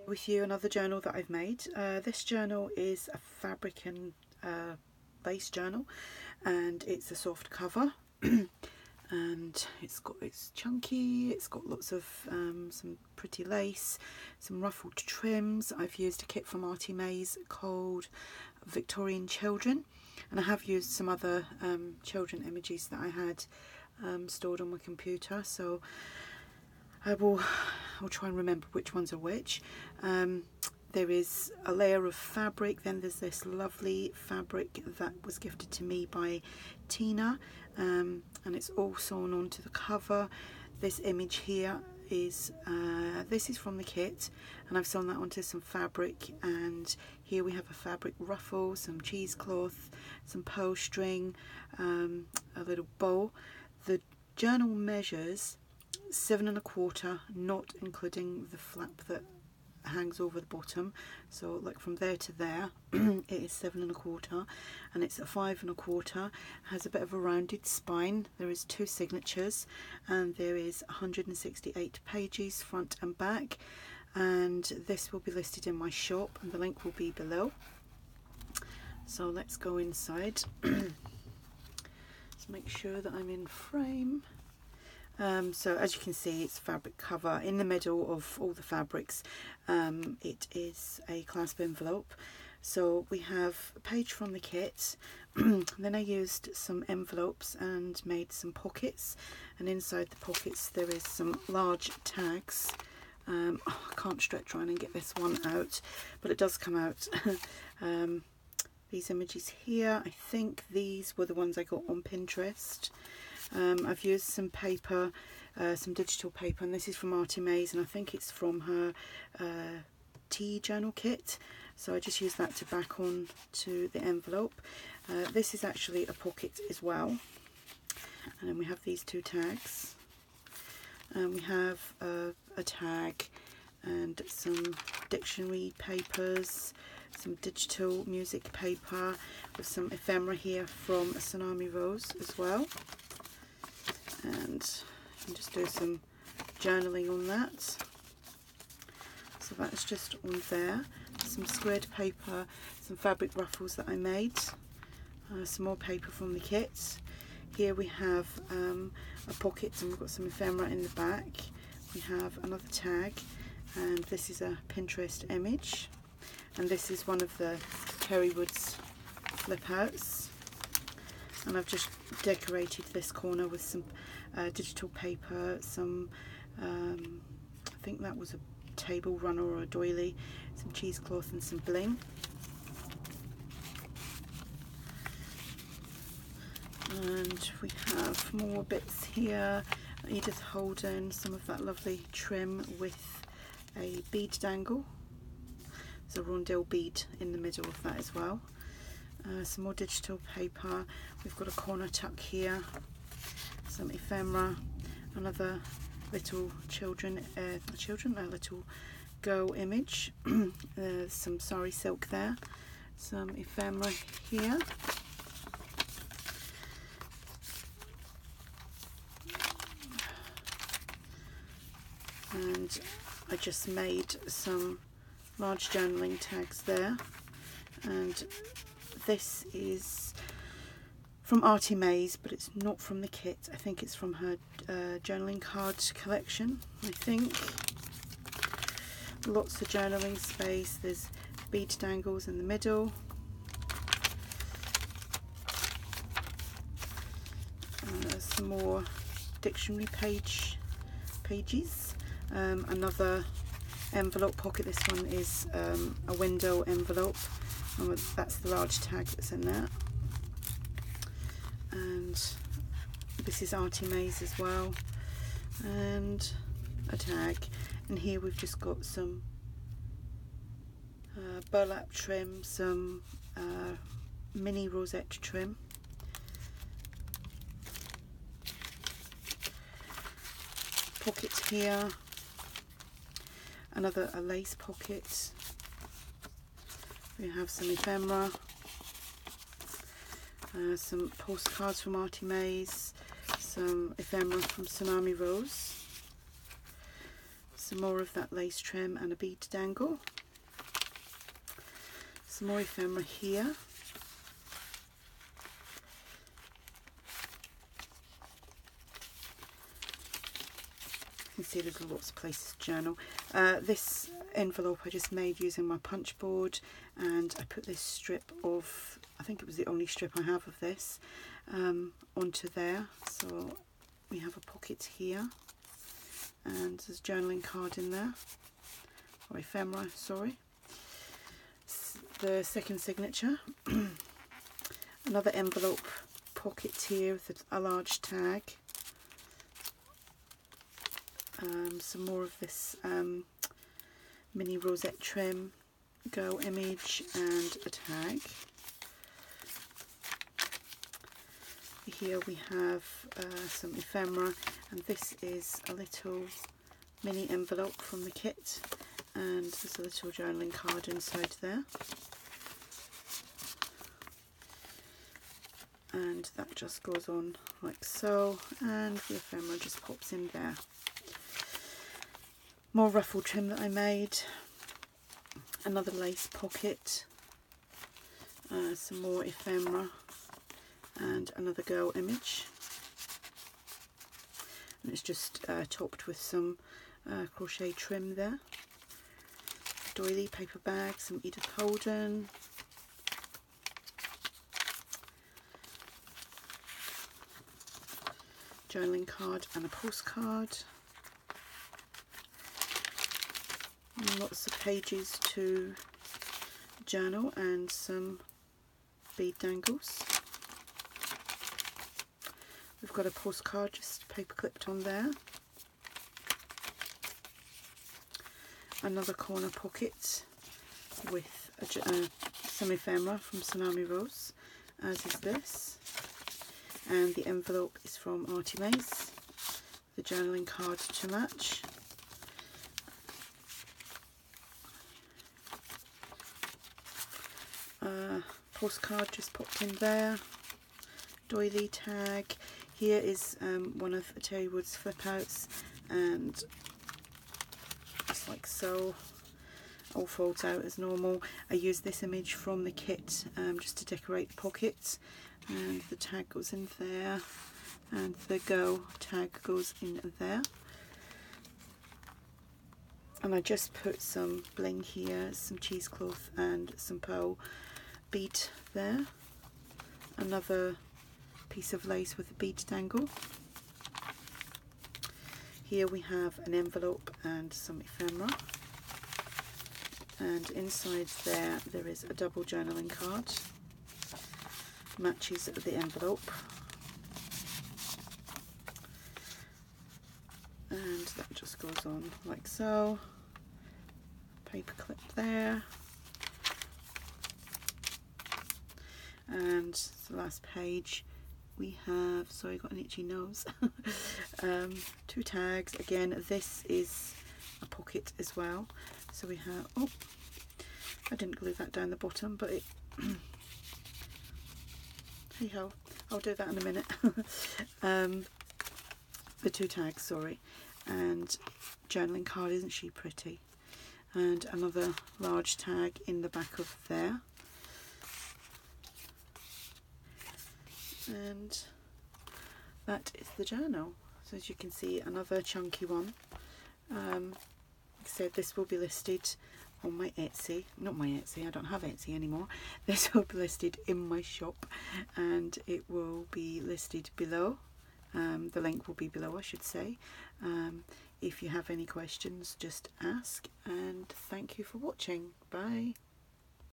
with you another journal that I've made. This journal is a fabric and lace journal, and it's a soft cover. And it's chunky, it's got lots of some pretty lace, some ruffled trims. I've used a kit from ARTYmaze called Victorian Children, and I have used some other children images that I had stored on my computer, so I'll try and remember which ones are which. There is a layer of fabric, then there's this lovely fabric that was gifted to me by Tina, and it's all sewn onto the cover. This image here is this is from the kit, and I've sewn that onto some fabric, and here we have a fabric ruffle, some cheesecloth, some pearl string, a little bow. The journal measures 7 1/4, not including the flap that hangs over the bottom, so like from there to there it is 7 1/4, and it's a 5 1/4. Has a bit of a rounded spine. There is 2 signatures, and there is 168 pages front and back, and this will be listed in my shop, and the link will be below. So let's go inside. Let's make sure that I'm in frame. So as you can see, it's fabric cover. In the middle of all the fabrics, it is a clasp envelope. So we have a page from the kit. Then I used some envelopes and made some pockets, and inside the pockets there is some large tags. I can't stretch around and get this one out, but it does come out. These images here, I think these were the ones I got on Pinterest. I've used some paper, some digital paper, and this is from ARTYmaze, and I think it's from her tea journal kit, so I just used that to back on to the envelope. This is actually a pocket as well, and then we have these 2 tags, and we have a tag and some dictionary papers, some digital music paper with some ephemera here from a Tsunami Rose as well. And you can just do some journaling on that. So that's just on there. Some squared paper, some fabric ruffles that I made, some more paper from the kit. Here we have a pocket, and we've got some ephemera in the back. We have another tag, and this is a Pinterest image, and this is one of the Kerrywood's flip outs. And I've just decorated this corner with some digital paper, some I think that was a table runner or a doily, some cheesecloth and some bling. And we have more bits here. Edith Holden, some of that lovely trim with a bead dangle. There's a rondelle bead in the middle of that as well. Some more digital paper. We've got a corner tuck here, some ephemera, another little a little girl image, some sari silk there, some ephemera here, and I just made some large journaling tags there, and this is from ARTYmaze, but it's not from the kit. I think it's from her journaling card collection, I think. Lots of journaling space. There's bead dangles in the middle. Some more dictionary pages. Another envelope pocket. This one is a window envelope, and that's the large tag that's in there. And this is ARTYmaze as well, and a tag. And here we've just got some burlap trim, some mini rosette trim, pockets here, another a lace pocket. We have some ephemera, some postcards from ARTYmaze, some ephemera from Tsunami Rose, some more of that lace trim and a bead dangle. Some more ephemera here. You can see there's lots of places to journal. This envelope I just made using my punch board, and I put this strip of, I think it was the only strip I have of this, onto there. So we have a pocket here, and there's a journaling card in there, or ephemera, sorry. The second signature, another envelope pocket here with a large tag. Some more of this mini rosette trim, girl image and a tag. Here we have some ephemera, and this is a little mini envelope from the kit, and there's a little journaling card inside there. And that just goes on like so, and the ephemera just pops in there. More ruffle trim that I made, another lace pocket, some more ephemera, and another girl image. And it's just topped with some crochet trim there. Doily paper bag, some Edith Holden. Journaling card and a postcard. Lots of pages to journal and some bead dangles. We've got a postcard just paper clipped on there. Another corner pocket with some ephemera from Tsunami Rose, as is this. And the envelope is from ARTYmaze, the journaling card to match. Postcard just popped in there. Doily tag. Here is one of Terry Wood's flip outs, and just like so, all folds out as normal. I used this image from the kit just to decorate the pockets, and the tag goes in there, and the go tag goes in there. And I just put some bling here, some cheesecloth and some pearl bead there. Another piece of lace with a bead dangle. Here we have an envelope and some ephemera, and inside there is a double journaling card, matches the envelope, and that just goes on like so. Paper clip there, and the last page we have, sorry, got an itchy nose, two tags. Again, this is a pocket as well, so we have, oh, I didn't glue that down the bottom, but it hey ho, I'll do that in a minute. The two tags, sorry, and journaling card, isn't she pretty? And another large tag in the back of there. And that is the journal. So as you can see, another chunky one. Like I said, this will be listed on my Etsy. Not my Etsy, I don't have Etsy anymore. This will be listed in my shop, and it will be listed below. The link will be below, I should say. If you have any questions, just ask, and thank you for watching. Bye.